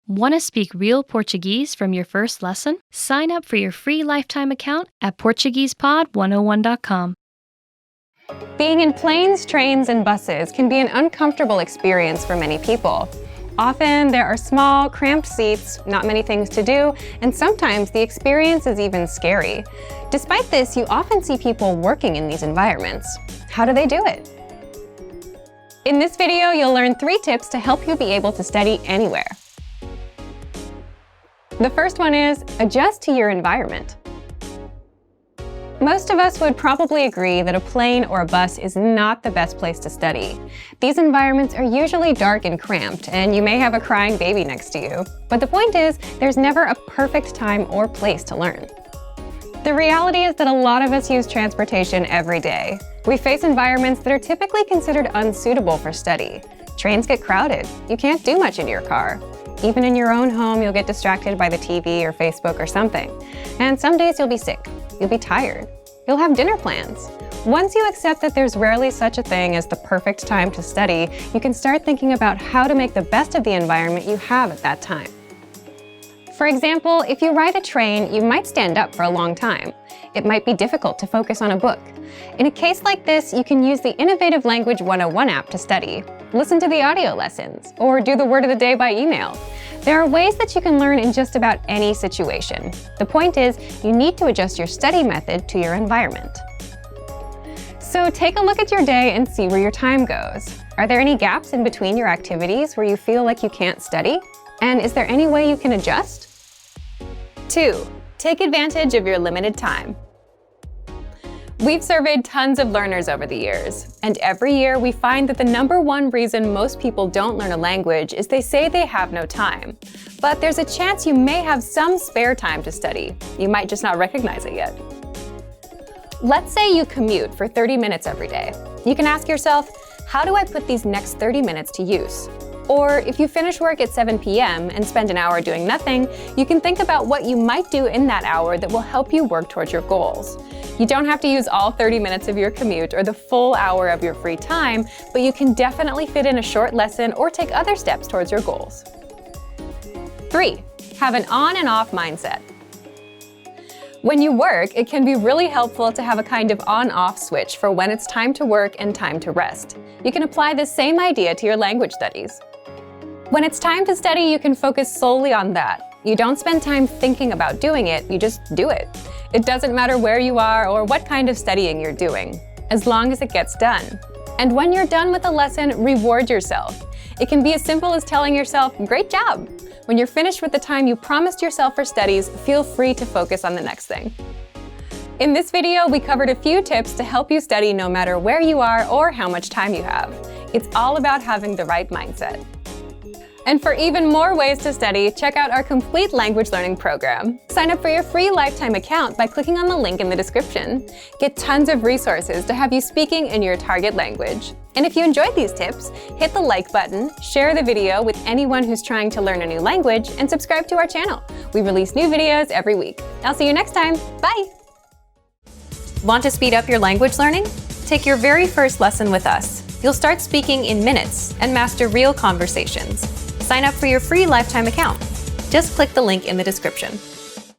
Want to speak real Portuguese from your first lesson? Sign up for your free lifetime account at PortuguesePod101.com. Being in planes, trains, and buses can be an uncomfortable experience for many people. Often there are small, cramped seats, not many things to do, and sometimes the experience is even scary. Despite this, you often see people working in these environments. How do they do it? In this video, you'll learn 3 tips to help you be able to study anywhere. The first one is adjust to your environment. Most of us would probably agree that a plane or a bus is not the best place to study. These environments are usually dark and cramped, and you may have a crying baby next to you. But the point is, there's never a perfect time or place to learn. The reality is that a lot of us use transportation every day. We face environments that are typically considered unsuitable for study. Trains get crowded. You can't do much in your car. Even in your own home, you'll get distracted by the TV or Facebook or something. And some days you'll be sick. You'll be tired. You'll have dinner plans. Once you accept that there's rarely such a thing as the perfect time to study, you can start thinking about how to make the best of the environment you have at that time. For example, if you ride a train, you might stand up for a long time. It might be difficult to focus on a book. In a case like this, you can use the Innovative Language 101 app to study. Listen to the audio lessons, or do the word of the day by email. There are ways that you can learn in just about any situation. The point is, you need to adjust your study method to your environment. So take a look at your day and see where your time goes. Are there any gaps in between your activities where you feel like you can't study? And is there any way you can adjust? 2. Take advantage of your limited time. We've surveyed tons of learners over the years, and every year we find that the #1 reason most people don't learn a language is they say they have no time. But there's a chance you may have some spare time to study. You might just not recognize it yet. Let's say you commute for 30 minutes every day. You can ask yourself, how do I put these next 30 minutes to use? Or if you finish work at 7 p.m. and spend an hour doing nothing, you can think about what you might do in that hour that will help you work towards your goals. You don't have to use all 30 minutes of your commute or the full hour of your free time, but you can definitely fit in a short lesson or take other steps towards your goals. 3. Have an on and off mindset. When you work, it can be really helpful to have a kind of on-off switch for when it's time to work and time to rest. You can apply the same idea to your language studies. When it's time to study, you can focus solely on that. You don't spend time thinking about doing it, you just do it. It doesn't matter where you are or what kind of studying you're doing, as long as it gets done. And when you're done with a lesson, reward yourself. It can be as simple as telling yourself, "Great job." When you're finished with the time you promised yourself for studies, feel free to focus on the next thing. In this video, we covered a few tips to help you study no matter where you are or how much time you have. It's all about having the right mindset. And for even more ways to study, check out our complete language learning program. Sign up for your free lifetime account by clicking on the link in the description. Get tons of resources to have you speaking in your target language. And if you enjoyed these tips, hit the like button, share the video with anyone who's trying to learn a new language, and subscribe to our channel. We release new videos every week. I'll see you next time. Bye! Want to speed up your language learning? Take your very first lesson with us. You'll start speaking in minutes and master real conversations. Sign up for your free lifetime account. Just click the link in the description.